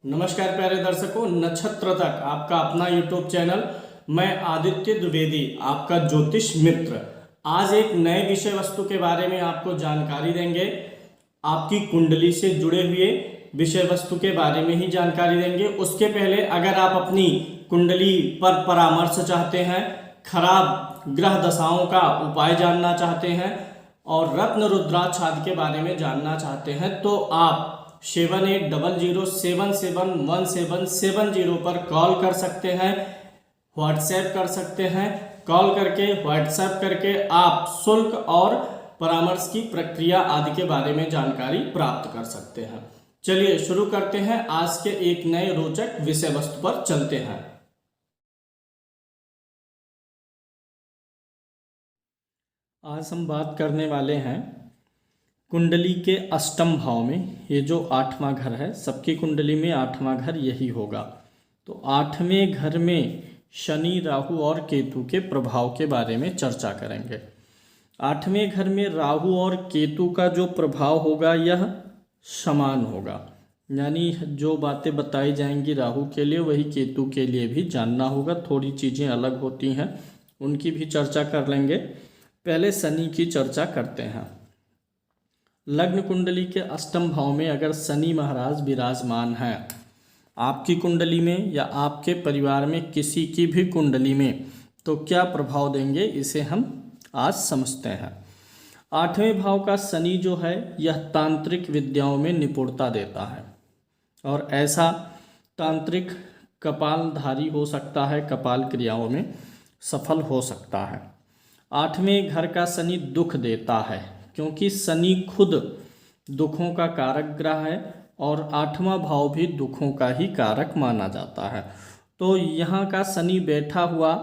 नमस्कार प्यारे दर्शकों, नक्षत्र तक आपका अपना यूट्यूब चैनल। मैं आदित्य द्विवेदी, आपका ज्योतिष मित्र। आज एक नए विषय वस्तु के बारे में आपको जानकारी देंगे। आपकी कुंडली से जुड़े हुए विषय वस्तु के बारे में ही जानकारी देंगे। उसके पहले अगर आप अपनी कुंडली पर परामर्श चाहते हैं, खराब ग्रह दशाओं का उपाय जानना चाहते हैं और रत्न रुद्राक्ष आदि के बारे में जानना चाहते हैं तो आप 7800771770 पर कॉल कर सकते हैं, व्हाट्सएप कर सकते हैं। कॉल करके व्हाट्सएप करके आप शुल्क और परामर्श की प्रक्रिया आदि के बारे में जानकारी प्राप्त कर सकते हैं। चलिए शुरू करते हैं। आज के एक नए रोचक विषय वस्तु पर चलते हैं। आज हम बात करने वाले हैं कुंडली के अष्टम भाव में। ये जो 8वां घर है, सबकी कुंडली में 8वां घर यही होगा। तो 8वें घर में शनि, राहु और केतु के प्रभाव के बारे में चर्चा करेंगे। 8वें घर में राहु और केतु का जो प्रभाव होगा यह समान होगा, यानी जो बातें बताई जाएंगी राहु के लिए वही केतु के लिए भी जानना होगा। थोड़ी चीज़ें अलग होती हैं, उनकी भी चर्चा कर लेंगे। पहले शनि की चर्चा करते हैं। लग्न कुंडली के अष्टम भाव में अगर शनि महाराज विराजमान हैं आपकी कुंडली में या आपके परिवार में किसी की भी कुंडली में, तो क्या प्रभाव देंगे इसे हम आज समझते हैं। 8वें भाव का शनि जो है यह तांत्रिक विद्याओं में निपुणता देता है और ऐसा तांत्रिक कपालधारी हो सकता है, कपाल क्रियाओं में सफल हो सकता है। 8वें घर का शनि दुख देता है क्योंकि शनि खुद दुखों का कारक ग्रह है और 8वां भाव भी दुखों का ही कारक माना जाता है। तो यहाँ का शनि बैठा हुआ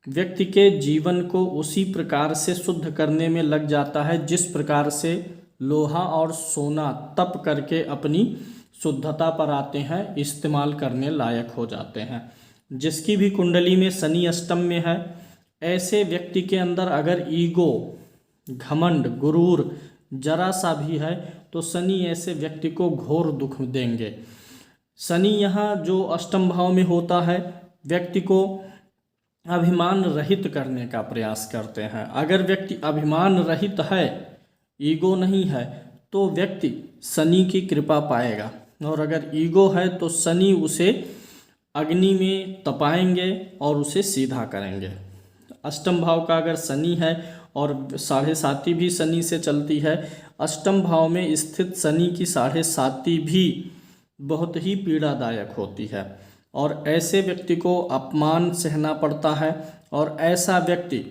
व्यक्ति के जीवन को उसी प्रकार से शुद्ध करने में लग जाता है जिस प्रकार से लोहा और सोना तप करके अपनी शुद्धता पर आते हैं, इस्तेमाल करने लायक हो जाते हैं। जिसकी भी कुंडली में शनि अष्टम में है, ऐसे व्यक्ति के अंदर अगर ईगो, घमंड, गुरूर जरा सा भी है तो शनि ऐसे व्यक्ति को घोर दुख देंगे। शनि यहाँ जो अष्टम भाव में होता है व्यक्ति को अभिमान रहित करने का प्रयास करते हैं। अगर व्यक्ति अभिमान रहित है, ईगो नहीं है, तो व्यक्ति शनि की कृपा पाएगा और अगर ईगो है तो शनि उसे अग्नि में तपाएंगे और उसे सीधा करेंगे। अष्टम भाव का अगर शनि है और 7.5 भी शनि से चलती है, अष्टम भाव में स्थित शनि की 7.5 भी बहुत ही पीड़ादायक होती है और ऐसे व्यक्ति को अपमान सहना पड़ता है। और ऐसा व्यक्ति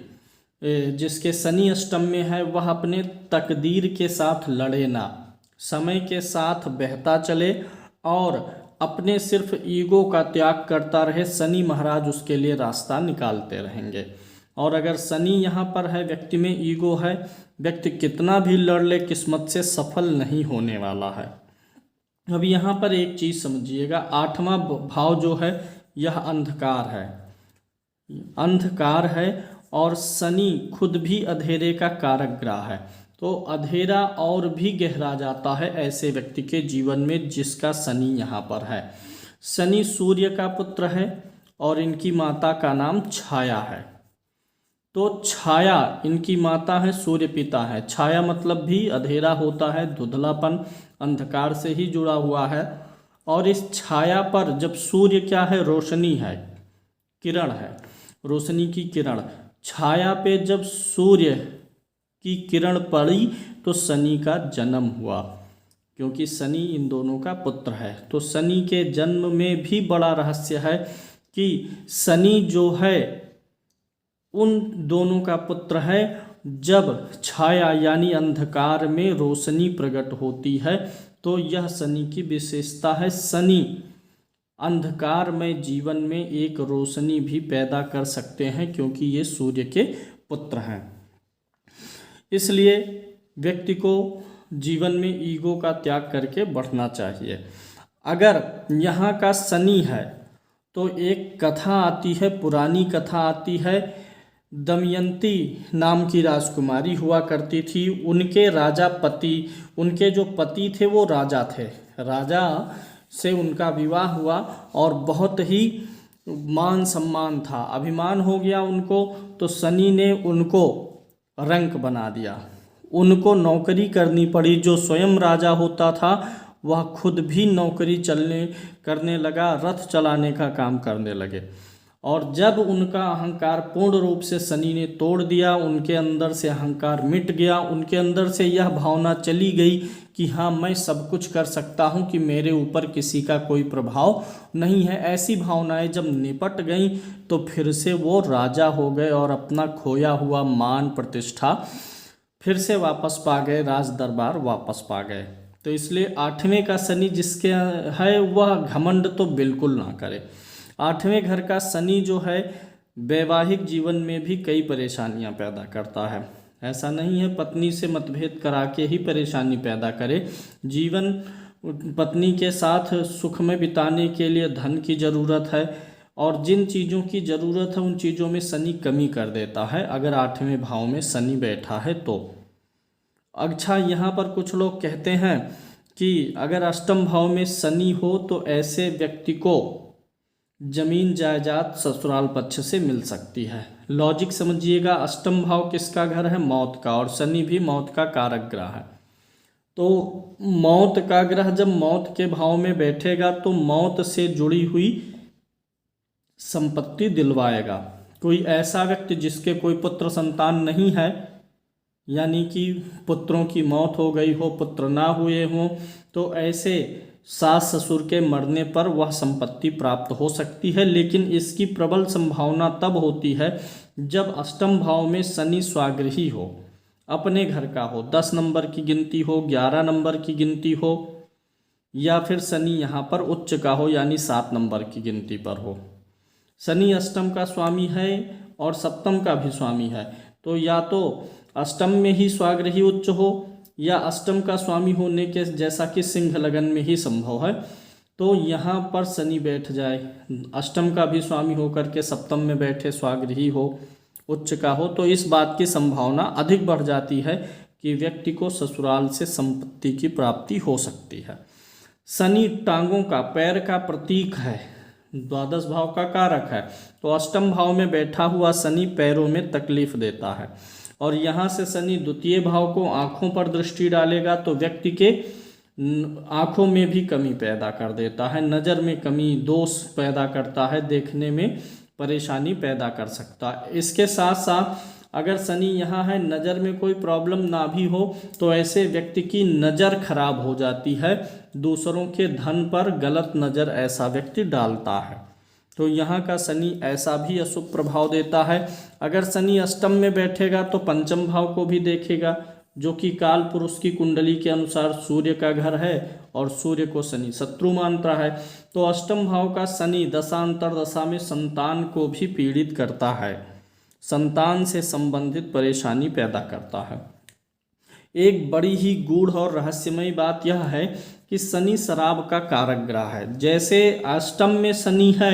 जिसके शनि अष्टम में है वह अपने तकदीर के साथ लड़े ना, समय के साथ बहता चले और अपने सिर्फ ईगो का त्याग करता रहे। शनि महाराज उसके लिए रास्ता निकालते रहेंगे। और अगर शनि यहाँ पर है, व्यक्ति में ईगो है, व्यक्ति कितना भी लड़ ले किस्मत से सफल नहीं होने वाला है। अब यहाँ पर एक चीज़ समझिएगा, 8वां भाव जो है यह अंधकार है, अंधकार है और शनि खुद भी अंधेरे का कारक ग्रह है। तो अंधेरा और भी गहरा जाता है ऐसे व्यक्ति के जीवन में जिसका शनि यहाँ पर है। शनि सूर्य का पुत्र है और इनकी माता का नाम छाया है। तो छाया इनकी माता है, सूर्य पिता है। छाया मतलब भी अंधेरा होता है, धुंधलापन, अंधकार से ही जुड़ा हुआ है। और इस छाया पर जब सूर्य क्या है, रोशनी है, किरण है, रोशनी की किरण, छाया पे जब सूर्य की किरण पड़ी तो शनि का जन्म हुआ, क्योंकि शनि इन दोनों का पुत्र है। तो शनि के जन्म में भी बड़ा रहस्य है कि शनि जो है उन दोनों का पुत्र है। जब छाया यानी अंधकार में रोशनी प्रकट होती है तो यह शनि की विशेषता है। शनि अंधकार में जीवन में एक रोशनी भी पैदा कर सकते हैं क्योंकि ये सूर्य के पुत्र हैं। इसलिए व्यक्ति को जीवन में ईगो का त्याग करके बढ़ना चाहिए। अगर यहाँ का शनि है तो एक कथा आती है, पुरानी कथा आती है। दमयंती नाम की राजकुमारी हुआ करती थी। उनके राजा पति, उनके जो पति थे वो राजा थे। राजा से उनका विवाह हुआ और बहुत ही मान सम्मान था, अभिमान हो गया उनको। तो शनि ने उनको रंक बना दिया, उनको नौकरी करनी पड़ी। जो स्वयं राजा होता था वह खुद भी नौकरी करने लगा, रथ चलाने का काम करने लगे। और जब उनका अहंकार पूर्ण रूप से शनि ने तोड़ दिया, उनके अंदर से अहंकार मिट गया, उनके अंदर से यह भावना चली गई कि हाँ मैं सब कुछ कर सकता हूँ, कि मेरे ऊपर किसी का कोई प्रभाव नहीं है। ऐसी भावनाएं जब निपट गईं तो फिर से वो राजा हो गए और अपना खोया हुआ मान प्रतिष्ठा फिर से वापस पा गए, राज दरबार वापस पा गए। तो इसलिए 8वें का शनि जिसके है वह घमंड तो बिल्कुल ना करे। 8वें घर का शनि जो है वैवाहिक जीवन में भी कई परेशानियां पैदा करता है। ऐसा नहीं है पत्नी से मतभेद करा के ही परेशानी पैदा करे। जीवन पत्नी के साथ सुख में बिताने के लिए धन की ज़रूरत है, और जिन चीज़ों की ज़रूरत है उन चीज़ों में शनि कमी कर देता है अगर 8वें भाव में शनि बैठा है तो। अच्छा, यहाँ पर कुछ लोग कहते हैं कि अगर अष्टम भाव में शनि हो तो ऐसे व्यक्ति को जमीन जायदाद ससुराल पक्ष से मिल सकती है। लॉजिक समझिएगा, अष्टम भाव किसका घर है? मौत का, और शनि भी मौत का कारक ग्रह है। तो मौत का ग्रह जब मौत के भाव में बैठेगा तो मौत से जुड़ी हुई संपत्ति दिलवाएगा। कोई ऐसा व्यक्ति जिसके कोई पुत्र संतान नहीं है, यानी कि पुत्रों की मौत हो गई हो, पुत्र ना हुए हों, तो ऐसे सास ससुर के मरने पर वह संपत्ति प्राप्त हो सकती है। लेकिन इसकी प्रबल संभावना तब होती है जब अष्टम भाव में शनि स्वागृही हो, अपने घर का हो, 10 नंबर की गिनती हो, 11 नंबर की गिनती हो, या फिर शनि यहाँ पर उच्च का हो यानी 7 नंबर की गिनती पर हो। शनि अष्टम का स्वामी है और सप्तम का भी स्वामी है, तो या तो अष्टम में ही स्वागृही उच्च हो या अष्टम का स्वामी होने के जैसा कि सिंह लगन में ही संभव है, तो यहाँ पर शनि बैठ जाए, अष्टम का भी स्वामी होकर के सप्तम में बैठे, स्वागृही हो, उच्च का हो, तो इस बात की संभावना अधिक बढ़ जाती है कि व्यक्ति को ससुराल से संपत्ति की प्राप्ति हो सकती है। शनि टांगों का, पैर का प्रतीक है, द्वादश भाव का कारक है, तो अष्टम भाव में बैठा हुआ शनि पैरों में तकलीफ देता है। और यहाँ से शनि द्वितीय भाव को आँखों पर दृष्टि डालेगा तो व्यक्ति के आँखों में भी कमी पैदा कर देता है, नज़र में कमी, दोष पैदा करता है, देखने में परेशानी पैदा कर सकता है। इसके साथ साथ अगर शनि यहाँ है, नज़र में कोई प्रॉब्लम ना भी हो तो ऐसे व्यक्ति की नज़र खराब हो जाती है, दूसरों के धन पर गलत नज़र ऐसा व्यक्ति डालता है। तो यहाँ का शनि ऐसा भी अशुभ प्रभाव देता है। अगर शनि अष्टम में बैठेगा तो पंचम भाव को भी देखेगा, जो कि काल पुरुष की कुंडली के अनुसार सूर्य का घर है और सूर्य को शनि शत्रु मानता है। तो अष्टम भाव का शनि दशांतर दशा में संतान को भी पीड़ित करता है, संतान से संबंधित परेशानी पैदा करता है। एक बड़ी ही गूढ़ और रहस्यमयी बात यह है कि शनि शराब का कारक ग्रह है। जैसे अष्टम में शनि है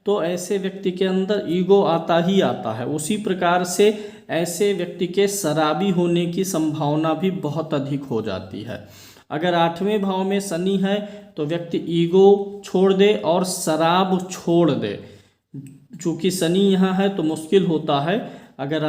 तो ऐसे व्यक्ति के अंदर ईगो आता ही आता है, उसी प्रकार से ऐसे व्यक्ति के शराबी होने की संभावना भी बहुत अधिक हो जाती है। अगर 8वें भाव में शनि है तो व्यक्ति ईगो छोड़ दे और शराब छोड़ दे। चूँकि शनि यहाँ है तो मुश्किल होता है, अगर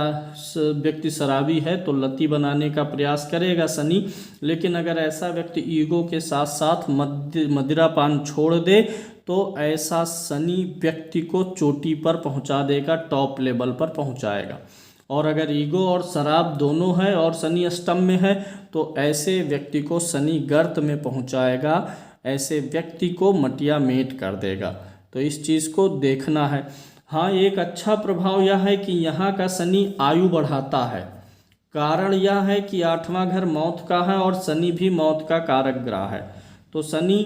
व्यक्ति शराबी है तो लती बनाने का प्रयास करेगा शनि, लेकिन अगर ऐसा व्यक्ति ईगो के साथ साथ मदिरापान छोड़ दे तो ऐसा शनि व्यक्ति को चोटी पर पहुंचा देगा, टॉप लेवल पर पहुंचाएगा। और अगर ईगो और शराब दोनों है और शनि अष्टम में है तो ऐसे व्यक्ति को शनि गर्त में पहुंचाएगा, ऐसे व्यक्ति को मटिया मेट कर देगा। तो इस चीज़ को देखना है। हाँ, एक अच्छा प्रभाव यह है कि यहाँ का शनि आयु बढ़ाता है। कारण यह है कि 8वां घर मौत का है और शनि भी मौत का कारक ग्रह है। तो शनि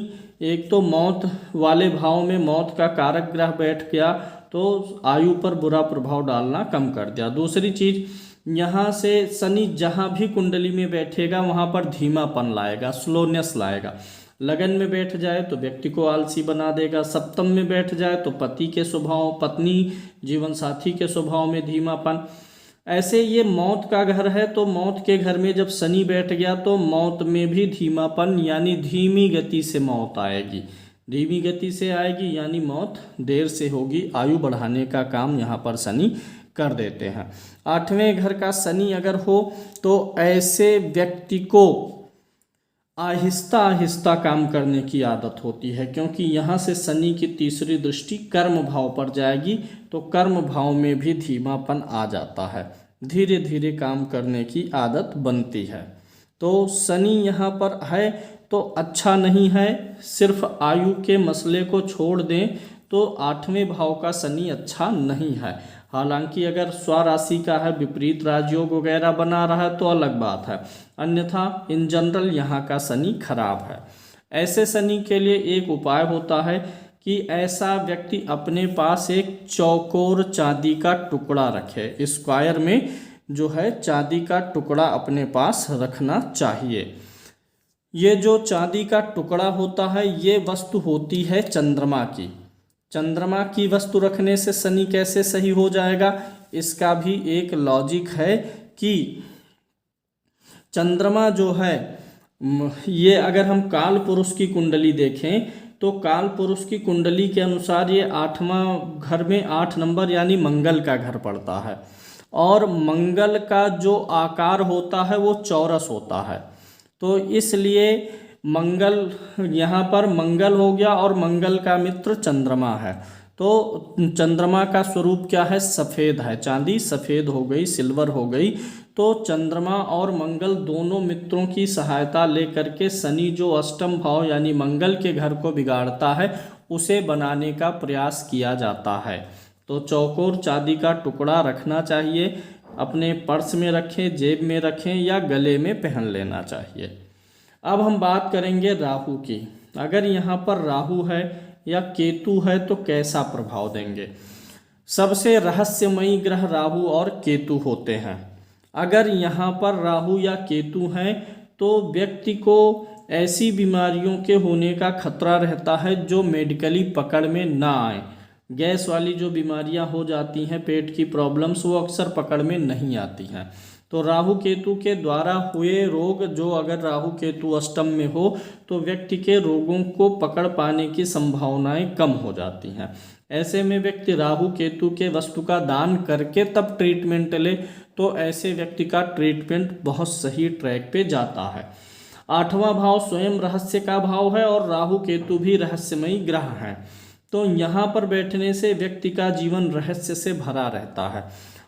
एक तो मौत वाले भाव में मौत का कारक ग्रह बैठ गया तो आयु पर बुरा प्रभाव डालना कम कर दिया। दूसरी चीज़, यहाँ से शनि जहाँ भी कुंडली में बैठेगा वहाँ पर धीमापन लाएगा, स्लोनेस लाएगा। लगन में बैठ जाए तो व्यक्ति को आलसी बना देगा, सप्तम में बैठ जाए तो पति के स्वभाव, पत्नी जीवन साथी के स्वभाव में धीमापन। ऐसे ये मौत का घर है तो मौत के घर में जब शनि बैठ गया तो मौत में भी धीमापन, यानी धीमी गति से मौत आएगी, धीमी गति से आएगी यानी मौत देर से होगी। आयु बढ़ाने का काम यहाँ पर शनि कर देते हैं। 8वें घर का शनि अगर हो तो ऐसे व्यक्ति को आहिस्ता आहिस्ता काम करने की आदत होती है, क्योंकि यहाँ से शनि की तीसरी दृष्टि कर्म भाव पर जाएगी, तो कर्म भाव में भी धीमापन आ जाता है, धीरे धीरे काम करने की आदत बनती है। तो शनि यहाँ पर है तो अच्छा नहीं है। सिर्फ आयु के मसले को छोड़ दें तो 8वें भाव का शनि अच्छा नहीं है। हालांकि अगर स्वराशि का है, विपरीत राजयोग वगैरह बना रहा है तो अलग बात है, अन्यथा इन जनरल यहाँ का शनि खराब है। ऐसे शनि के लिए एक उपाय होता है कि ऐसा व्यक्ति अपने पास एक चौकोर चांदी का टुकड़ा रखे। स्क्वायर में जो है चांदी का टुकड़ा अपने पास रखना चाहिए। ये जो चांदी का टुकड़ा होता है ये वस्तु होती है चंद्रमा की। चंद्रमा की वस्तु रखने से शनि कैसे सही हो जाएगा, इसका भी एक लॉजिक है कि चंद्रमा जो है ये अगर हम काल पुरुष की कुंडली देखें तो काल पुरुष की कुंडली के अनुसार ये 8वां घर में 8 नंबर यानी मंगल का घर पड़ता है, और मंगल का जो आकार होता है वो चौरस होता है। तो इसलिए मंगल यहाँ पर मंगल हो गया और मंगल का मित्र चंद्रमा है। तो चंद्रमा का स्वरूप क्या है, सफ़ेद है। चांदी सफ़ेद हो गई, सिल्वर हो गई। तो चंद्रमा और मंगल दोनों मित्रों की सहायता लेकर के शनि जो अष्टम भाव यानी मंगल के घर को बिगाड़ता है उसे बनाने का प्रयास किया जाता है। तो चौकोर चांदी का टुकड़ा रखना चाहिए, अपने पर्स में रखें, जेब में रखें या गले में पहन लेना चाहिए। अब हम बात करेंगे राहु की। अगर यहाँ पर राहु है या केतु है तो कैसा प्रभाव देंगे। सबसे रहस्यमयी ग्रह राहु और केतु होते हैं। अगर यहाँ पर राहु या केतु हैं तो व्यक्ति को ऐसी बीमारियों के होने का खतरा रहता है जो मेडिकली पकड़ में ना आए। गैस वाली जो बीमारियां हो जाती हैं, पेट की प्रॉब्लम्स, वो अक्सर पकड़ में नहीं आती हैं। तो राहु केतु के द्वारा हुए रोग जो अगर राहु केतु अष्टम में हो तो व्यक्ति के रोगों को पकड़ पाने की संभावनाएं कम हो जाती हैं। ऐसे में व्यक्ति राहु केतु के वस्तु का दान करके तब ट्रीटमेंट ले तो ऐसे व्यक्ति का ट्रीटमेंट बहुत सही ट्रैक पे जाता है। 8वां भाव स्वयं रहस्य का भाव है और राहु केतु भी रहस्यमयी ग्रह हैं। तो यहाँ पर बैठने से व्यक्ति का जीवन रहस्य से भरा रहता है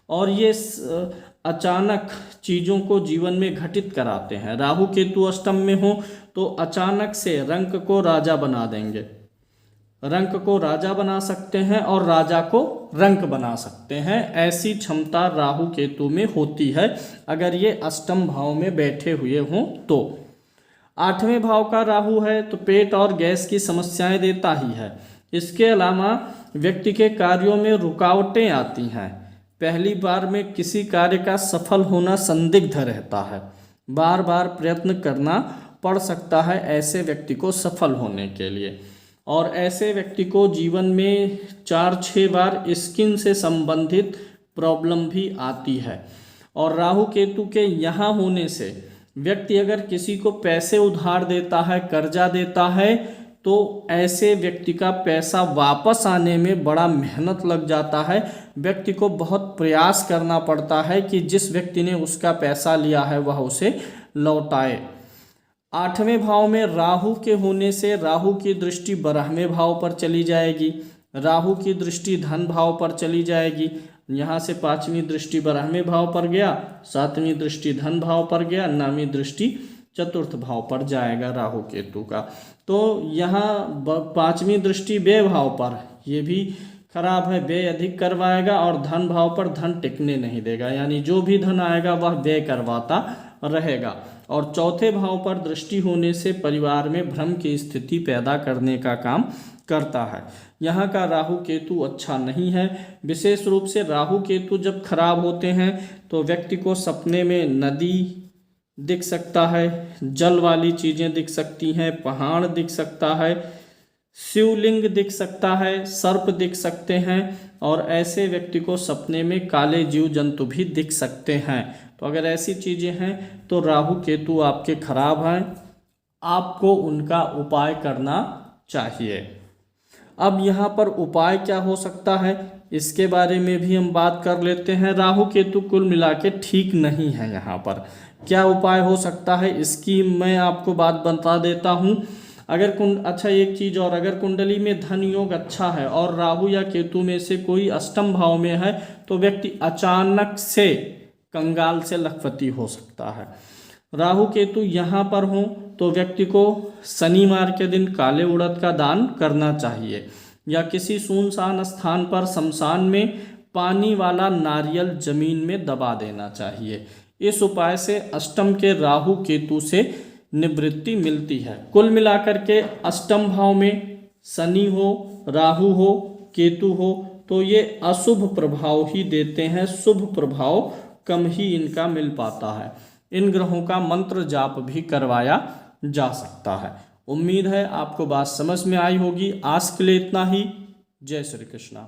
और ये अचानक चीज़ों को जीवन में घटित कराते हैं। राहु केतु अष्टम में हो तो अचानक से रंक को राजा बना देंगे, रंक को राजा बना सकते हैं और राजा को रंक बना सकते हैं। ऐसी क्षमता राहु केतु में होती है अगर ये अष्टम भाव में बैठे हुए हों तो। 8वें भाव का राहु है तो पेट और गैस की समस्याएं देता ही है। इसके अलावा व्यक्ति के कार्यों में रुकावटें आती हैं। पहली बार में किसी कार्य का सफल होना संदिग्ध रहता है, बार बार प्रयत्न करना पड़ सकता है ऐसे व्यक्ति को सफल होने के लिए। और ऐसे व्यक्ति को जीवन में 4-6 बार स्किन से संबंधित प्रॉब्लम भी आती है। और राहु केतु के यहाँ होने से व्यक्ति अगर किसी को पैसे उधार देता है, कर्जा देता है, तो ऐसे व्यक्ति का पैसा वापस आने में बड़ा मेहनत लग जाता है। व्यक्ति को बहुत प्रयास करना पड़ता है कि जिस व्यक्ति ने उसका पैसा लिया है वह उसे लौटाए। 8वें भाव में राहु के होने से राहु की दृष्टि 12वें भाव पर चली जाएगी, राहु की दृष्टि धन भाव पर चली जाएगी। यहाँ से 5वीं दृष्टि 12वें भाव पर गया, 7वीं दृष्टि धन भाव पर गया, 9वीं दृष्टि चतुर्थ भाव पर जाएगा राहु केतु का। तो यहाँ 5वीं दृष्टि व्यय भाव पर, ये भी खराब है, व्यय अधिक करवाएगा और धन भाव पर धन टिकने नहीं देगा, यानी जो भी धन आएगा वह व्यय करवाता रहेगा। और चौथे भाव पर दृष्टि होने से परिवार में भ्रम की स्थिति पैदा करने का काम करता है। यहाँ का राहु केतु अच्छा नहीं है। विशेष रूप से राहु केतु जब खराब होते हैं तो व्यक्ति को सपने में नदी दिख सकता है, जल वाली चीज़ें दिख सकती हैं, पहाड़ दिख सकता है, शिवलिंग दिख सकता है, सर्प दिख सकते हैं और ऐसे व्यक्ति को सपने में काले जीव जंतु भी दिख सकते हैं। तो अगर ऐसी चीज़ें हैं तो राहु केतु आपके खराब हैं, आपको उनका उपाय करना चाहिए। अब यहाँ पर उपाय क्या हो सकता है, इसके बारे में भी हम बात कर लेते हैं। राहु केतु कुल मिला के ठीक नहीं है, यहाँ पर क्या उपाय हो सकता है इसकी मैं आपको बात बता देता हूँ। अगर अच्छा एक चीज और, अगर कुंडली में धन योग अच्छा है और राहु या केतु में से कोई अष्टम भाव में है तो व्यक्ति अचानक से कंगाल से लखपति हो सकता है। राहु केतु यहाँ पर हो तो व्यक्ति को शनिवार के दिन काले उड़द का दान करना चाहिए, या किसी सुनसान स्थान पर शमशान में पानी वाला नारियल जमीन में दबा देना चाहिए। इस उपाय से अष्टम के राहु केतु से निवृत्ति मिलती है। कुल मिलाकर के अष्टम भाव में शनि हो, राहु हो, केतु हो तो ये अशुभ प्रभाव ही देते हैं, शुभ प्रभाव कम ही इनका मिल पाता है। इन ग्रहों का मंत्र जाप भी करवाया जा सकता है। उम्मीद है आपको बात समझ में आई होगी। आज के लिए इतना ही। जय श्री कृष्णा।